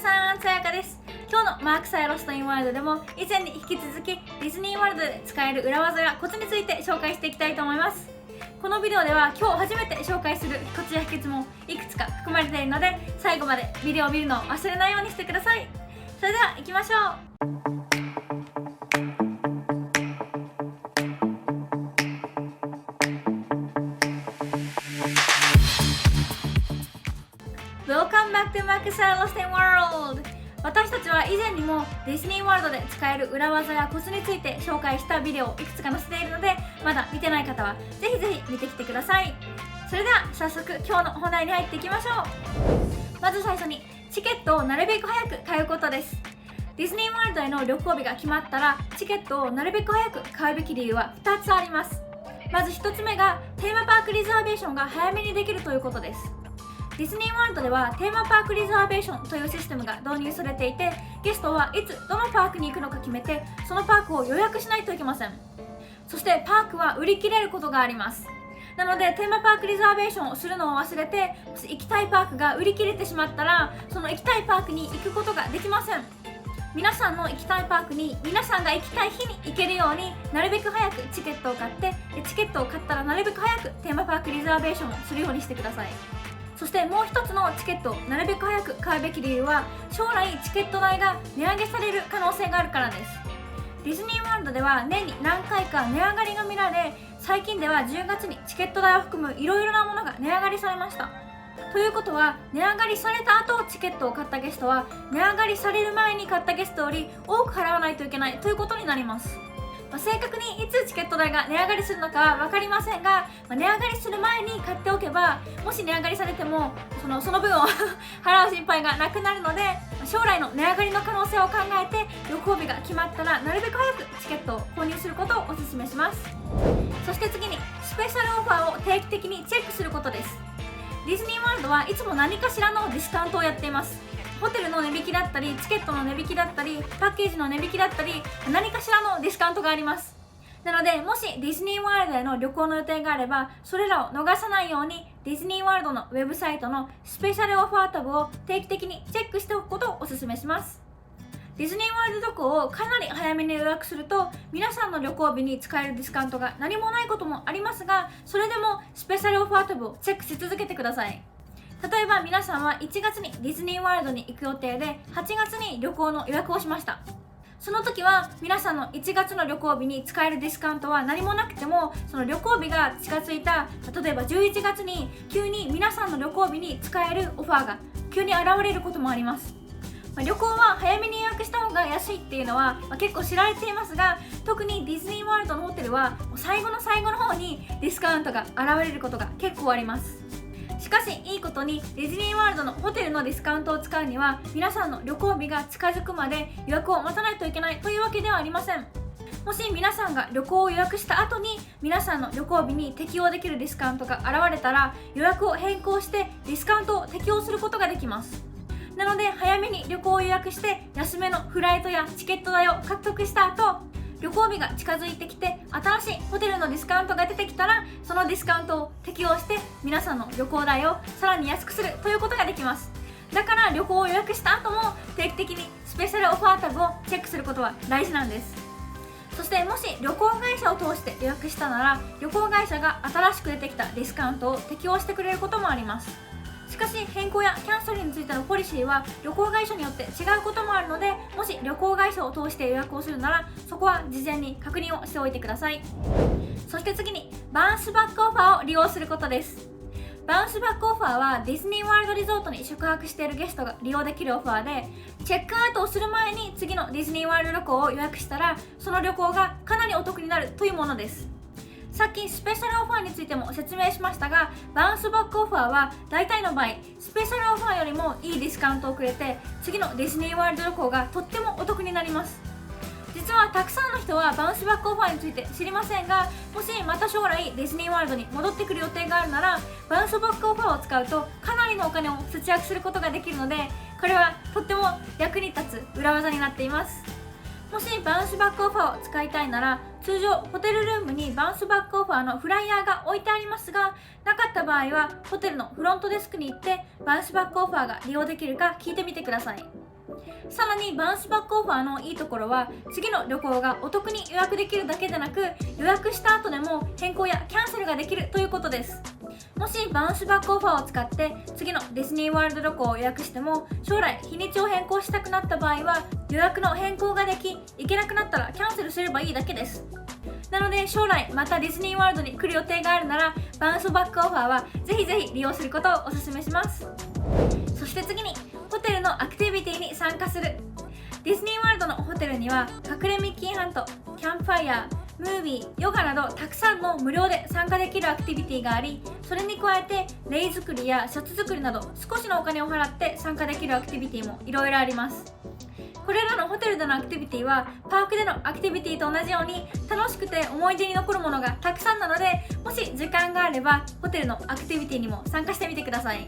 さん、さやかです。今日のマークサイロストインワールドでも以前に引き続きディズニーワールドで使える裏技やコツについて紹介していきたいと思います。このビデオでは今日初めて紹介するコツや秘訣もいくつか含まれているので、最後までビデオを見るのを忘れないようにしてください。それでは行きましょう。Welcome back to Max Lost in World! 私たちは以前にもディズニーワールドで使える裏技やコツについて紹介したビデオをいくつか載せているので、まだ見てない方はぜひぜひ見てきてください。それでは早速今日の本題に入っていきましょう。まず最初にチケットをなるべく早く買うことです。ディズニーワールドへの旅行日が決まったらチケットをなるべく早く買うべき理由は2つあります。まず1つ目がテーマパークリザーベーションが早めにできるということです。ディズニーワールドではテーマパークリザーベーションというシステムが導入されていて、ゲストはいつどのパークに行くのか決めてそのパークを予約しないといけません。そしてパークは売り切れることがあります。なのでテーマパークリザーベーションをするのを忘れて、もし行きたいパークが売り切れてしまったらその行きたいパークに行くことができません。皆さんの行きたいパークに皆さんが行きたい日に行けるようになるべく早くチケットを買って、チケットを買ったらなるべく早くテーマパークリザーベーションをするようにしてください。そしてもう一つのチケットをなるべく早く買うべき理由は、将来チケット代が値上げされる可能性があるからです。ディズニーワールドでは年に何回か値上がりが見られ、最近では10月にチケット代を含むいろいろなものが値上がりされました。ということは、値上がりされた後チケットを買ったゲストは値上がりされる前に買ったゲストより多く払わないといけないということになります。正確にいつチケット代が値上がりするのかは分かりませんが、値上がりする前に買っておけば、もし値上がりされてもその分を払う心配がなくなるので、将来の値上がりの可能性を考えて旅行日が決まったらなるべく早くチケットを購入することをお勧めします。そして次にスペシャルオファーを定期的にチェックすることです。ディズニーワールドはいつも何かしらのディスカウントをやっています。ホテルの値引きだったり、チケットの値引きだったり、パッケージの値引きだったり、何かしらのディスカウントがあります。なので、もしディズニーワールドへの旅行の予定があれば、それらを逃さないようにディズニーワールドのウェブサイトのスペシャルオファータブを定期的にチェックしておくことをお勧めします。ディズニーワールド旅行をかなり早めに予約すると、皆さんの旅行日に使えるディスカウントが何もないこともありますが、それでもスペシャルオファータブをチェックし続けてください。例えば皆さんは1月にディズニーワールドに行く予定で8月に旅行の予約をしました。その時は皆さんの1月の旅行日に使えるディスカウントは何もなくても、その旅行日が近づいた例えば11月に急に皆さんの旅行日に使えるオファーが急に現れることもあります。旅行は早めに予約した方が安いっていうのは結構知られていますが、特にディズニーワールドのホテルは最後の最後の方にディスカウントが現れることが結構あります。しかしいいことにディズニーワールドのホテルのディスカウントを使うには、皆さんの旅行日が近づくまで予約を待たないといけないというわけではありません。もし皆さんが旅行を予約した後に皆さんの旅行日に適用できるディスカウントが現れたら、予約を変更してディスカウントを適用することができます。なので早めに旅行を予約して安めのフライトやチケット代を獲得した後、旅行日が近づいてきて新しいホテルのディスカウントが出てきたら、そのディスカウントを適用して皆さんの旅行代をさらに安くするということができます。だから旅行を予約した後も定期的にスペシャルオファータブをチェックすることは大事なんです。そしてもし旅行会社を通して予約したなら、旅行会社が新しく出てきたディスカウントを適用してくれることもあります。しかし変更やキャンセルについてのポリシーは旅行会社によって違うこともあるので、もし旅行会社を通して予約をするならそこは事前に確認をしておいてください。そして次にバウンスバックオファーを利用することです。バウンスバックオファーはディズニーワールドリゾートに宿泊しているゲストが利用できるオファーで、チェックアウトをする前に次のディズニーワールド旅行を予約したらその旅行がかなりお得になるというものです。さっきスペシャルオファーについても説明しましたが、バウンスバックオファーは大体の場合スペシャルオファーよりもいいディスカウントをくれて、次のディズニーワールド旅行がとってもお得になります。実はたくさんの人はバウンスバックオファーについて知りませんが、もしまた将来ディズニーワールドに戻ってくる予定があるなら、バウンスバックオファーを使うとかなりのお金を節約することができるので、これはとっても役に立つ裏技になっています。もしバウンスバックオファーを使いたいなら、通常ホテルルームにバウンスバックオファーのフライヤーが置いてありますが、なかった場合はホテルのフロントデスクに行ってバウンスバックオファーが利用できるか聞いてみてください。さらにバウンスバックオファーのいいところは、次の旅行がお得に予約できるだけでなく、予約した後でも変更やキャンセルができるということです。もしバウンスバックオファーを使って次のディズニーワールド旅行を予約しても、将来日にちを変更したくなった場合は予約の変更ができ、行けなくなったらキャンセルすればいいだけです。なので将来またディズニーワールドに来る予定があるなら、バウンスバックオファーはぜひぜひ利用することをお勧めします。そして次に、ホテルのアクティビティに参加する。ディズニーワールドのホテルには隠れミッキーハント、キャンプファイヤー、ムービー、ヨガなどたくさんの無料で参加できるアクティビティがあり、それに加えてレイ作りやシャツ作りなど少しのお金を払って参加できるアクティビティもいろいろあります。これらのホテルでのアクティビティはパークでのアクティビティと同じように楽しくて思い出に残るものがたくさんなので、もし時間があればホテルのアクティビティにも参加してみてください。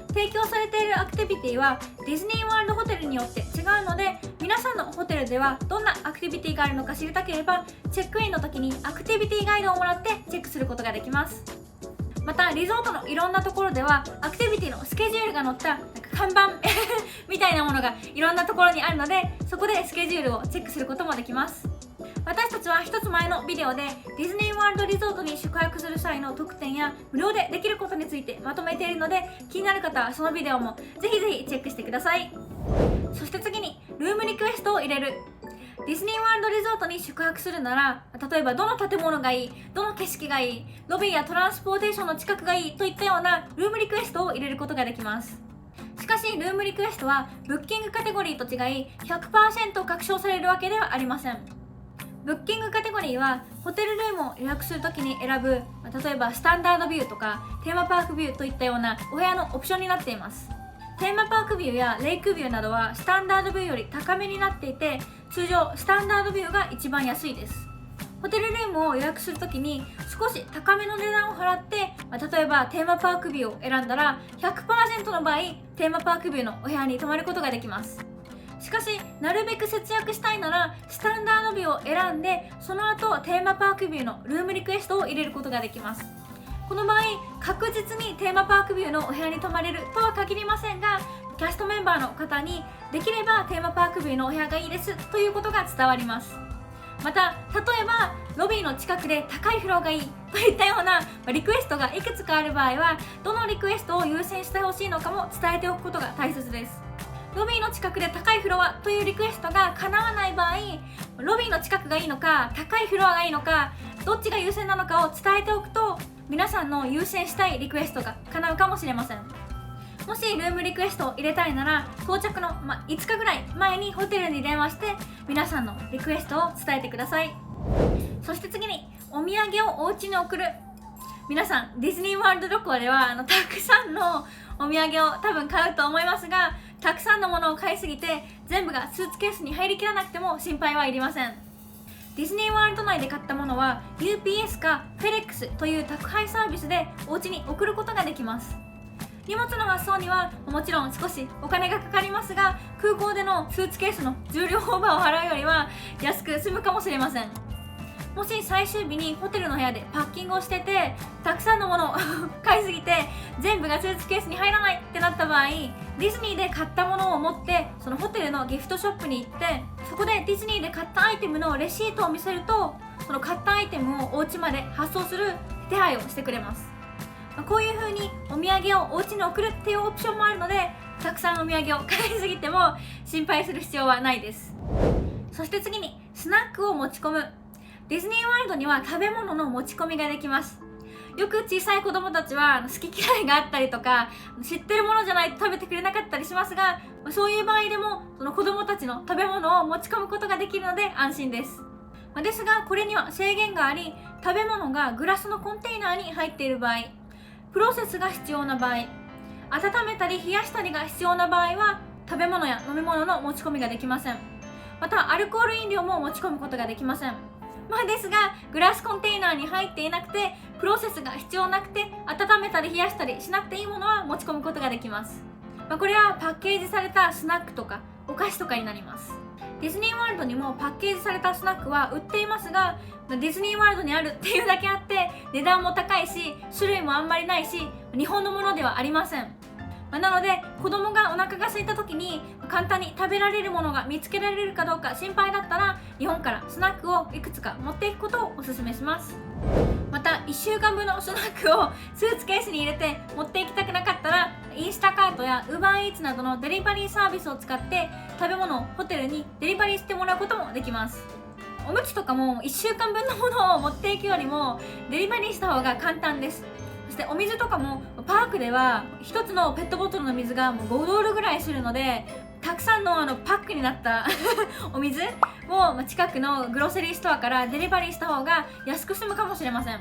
提供されているアクティビティはディズニーワールドホテルによって違うので、皆さんのホテルではどんなアクティビティがあるのか知りたければ、チェックインの時にアクティビティガイドをもらってチェックすることができます。またリゾートのいろんなところではアクティビティのスケジュールが載った看板みたいなものがいろんなところにあるので、そこでスケジュールをチェックすることもできます。私たちは一つ前のビデオでディズニーワールドリゾートに宿泊する際の特典や無料でできることについてまとめているので、気になる方はそのビデオもぜひぜひチェックしてください。そして次に、ルームリクエストを入れる。ディズニーワールドリゾートに宿泊するなら、例えばどの建物がいい、どの景色がいい、ロビーやトランスポーテーションの近くがいいといったようなルームリクエストを入れることができます。しかしルームリクエストはブッキングカテゴリーと違い 100% 確証されるわけではありません。ブッキングカテゴリーはホテルルームを予約するときに選ぶ、例えばスタンダードビューとかテーマパークビューといったようなお部屋のオプションになっています。テーマパークビューやレイクビューなどはスタンダードビューより高めになっていて、通常スタンダードビューが一番安いです。ホテルルームを予約するときに少し高めの値段を払って、例えばテーマパークビューを選んだら 100% の場合テーマパークビューのお部屋に泊まることができます。しかしなるべく節約したいならスタンダードビューを選んで、その後テーマパークビューのルームリクエストを入れることができます。この場合確実にテーマパークビューのお部屋に泊まれるとは限りませんが、キャストメンバーの方にできればテーマパークビューのお部屋がいいですということが伝わります。また例えばロビーの近くで高いフロアがいいといったようなリクエストがいくつかある場合は、どのリクエストを優先してほしいのかも伝えておくことが大切です。ロビーの近くで高いフロアというリクエストが叶わない場合、ロビーの近くがいいのか高いフロアがいいのか、どっちが優先なのかを伝えておくと、皆さんの優先したいリクエストが叶うかもしれません。もしルームリクエストを入れたいなら、到着の、5日ぐらい前にホテルに電話して皆さんのリクエストを伝えてください。そして次に、お土産をお家に送る。皆さんディズニーワールド旅行ではたくさんのお土産を多分買うと思いますが、たくさんのものを買いすぎて全部がスーツケースに入りきらなくても心配はいりません。ディズニーワールド内で買ったものは UPS か FedEx という宅配サービスでお家に送ることができます。荷物の発送にはもちろん少しお金がかかりますが、空港でのスーツケースの重量オーバーを払うよりは安く済むかもしれません。もし最終日にホテルの部屋でパッキングをしてて、たくさんのものを買いすぎて全部がスーツケースに入らないってなった場合、ディズニーで買ったものを持ってそのホテルのギフトショップに行って、そこでディズニーで買ったアイテムのレシートを見せると、その買ったアイテムをお家まで発送する手配をしてくれます。こういう風にお土産をお家に送るっていうオプションもあるので、たくさんお土産を買いすぎても心配する必要はないです。そして次に、スナックを持ち込む。ディズニーワールドには食べ物の持ち込みができます。よく小さい子供たちは好き嫌いがあったりとか、知ってるものじゃないと食べてくれなかったりしますが、そういう場合でもその子供たちの食べ物を持ち込むことができるので安心です。ですがこれには制限があり、食べ物がグラスのコンテイナーに入っている場合、プロセスが必要な場合、温めたり冷やしたりが必要な場合は食べ物や飲み物の持ち込みができません。またアルコール飲料も持ち込むことができません。ですがグラスコンテイナーに入っていなくて、プロセスが必要なくて、温めたり冷やしたりしなくていいものは持ち込むことができます。これはパッケージされたスナックとかお菓子とかになります。ディズニーワールドにもパッケージされたスナックは売っていますが、ディズニーワールドにあるっていうだけあって値段も高いし、種類もあんまりないし、日本のものではありません。なので子供がお腹が空いた時に簡単に食べられるものが見つけられるかどうか心配だったら、日本からスナックをいくつか持っていくことをお勧めします。また1週間分のスナックをスーツケースに入れて持っていきたくなかったら、インスタカートや UberEats などのデリバリーサービスを使って食べ物をホテルにデリバリーしてもらうこともできます。おむつとかも1週間分のものを持っていくよりもデリバリーした方が簡単です。そしてお水とかもパークでは1つのペットボトルの水がもう5ドルぐらいするので、たくさんのパックになったお水を近くのグロセリーストアからデリバリーした方が安く済むかもしれません。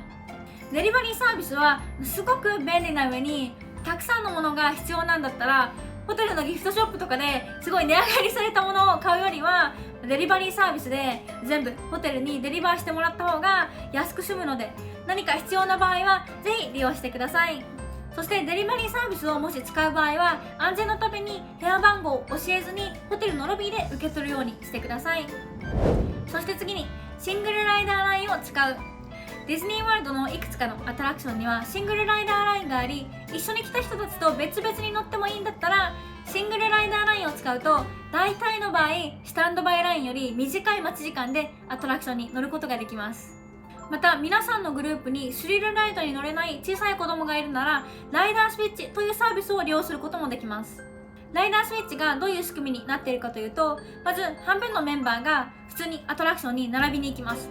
デリバリーサービスはすごく便利な上に、たくさんのものが必要なんだったらホテルのギフトショップとかですごい値上がりされたものを買うよりは、デリバリーサービスで全部ホテルにデリバーしてもらった方が安く済むので、何か必要な場合はぜひ利用してください。そしてデリバリーサービスをもし使う場合は、安全のために部屋番号を教えずにホテルのロビーで受け取るようにしてください。そして次にシングルライダーラインを使う。ディズニーワールドのいくつかのアトラクションにはシングルライダーラインがあり、一緒に来た人たちと別々に乗ってもいいんだったら、シングルライダーラインを使うと大体の場合スタンドバイラインより短い待ち時間でアトラクションに乗ることができます。また皆さんのグループにスリルライドに乗れない小さい子供がいるなら、ライダースイッチというサービスを利用することもできます。ライダースイッチがどういう仕組みになっているかというと、まず半分のメンバーが普通にアトラクションに並びに行きます。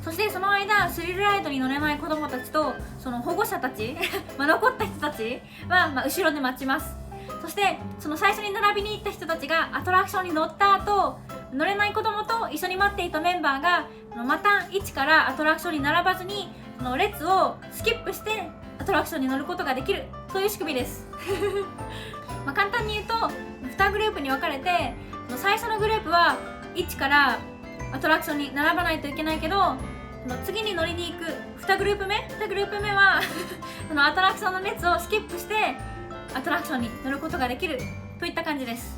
そしてその間スリルライドに乗れない子供たちとその保護者たち残った人たちは後ろで待ちます。そしてその最初に並びに行った人たちがアトラクションに乗った後、乗れない子供と一緒に待っていたメンバーがまた一からアトラクションに並ばずにその列をスキップしてアトラクションに乗ることができる、そういう仕組みです簡単に言うと2グループに分かれて、最初のグループは1からアトラクションに並ばないといけないけど、次に乗りに行く2グループ目はそのアトラクションの列をスキップしてアトラクションに乗ることができるといった感じです。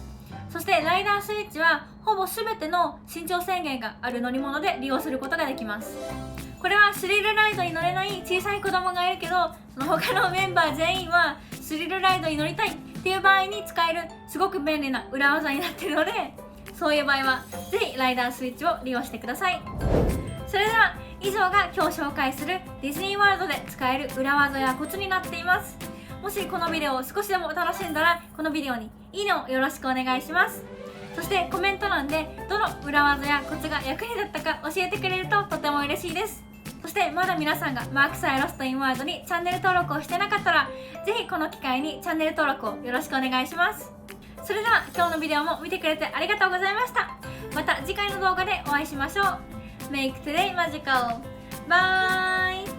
そしてライダースイッチはほぼ全ての身長制限がある乗り物で利用することができます。これはスリルライドに乗れない小さい子供がいるけど、その他のメンバー全員はスリルライドに乗りたいっていう場合に使えるすごく便利な裏技になっているので、そういう場合はぜひライダースイッチを利用してください。それでは以上が今日紹介するディズニーワールドで使える裏技やコツになっています。もしこのビデオを少しでも楽しんだら、このビデオにいいねをよろしくお願いします。そしてコメント欄でどの裏技やコツが役に立ったか教えてくれるととても嬉しいです。そしてまだ皆さんがマークサイロストインワールドにチャンネル登録をしてなかったら、ぜひこの機会にチャンネル登録をよろしくお願いします。それでは今日のビデオも見てくれてありがとうございました。また次回の動画でお会いしましょう。Make today magical! Bye!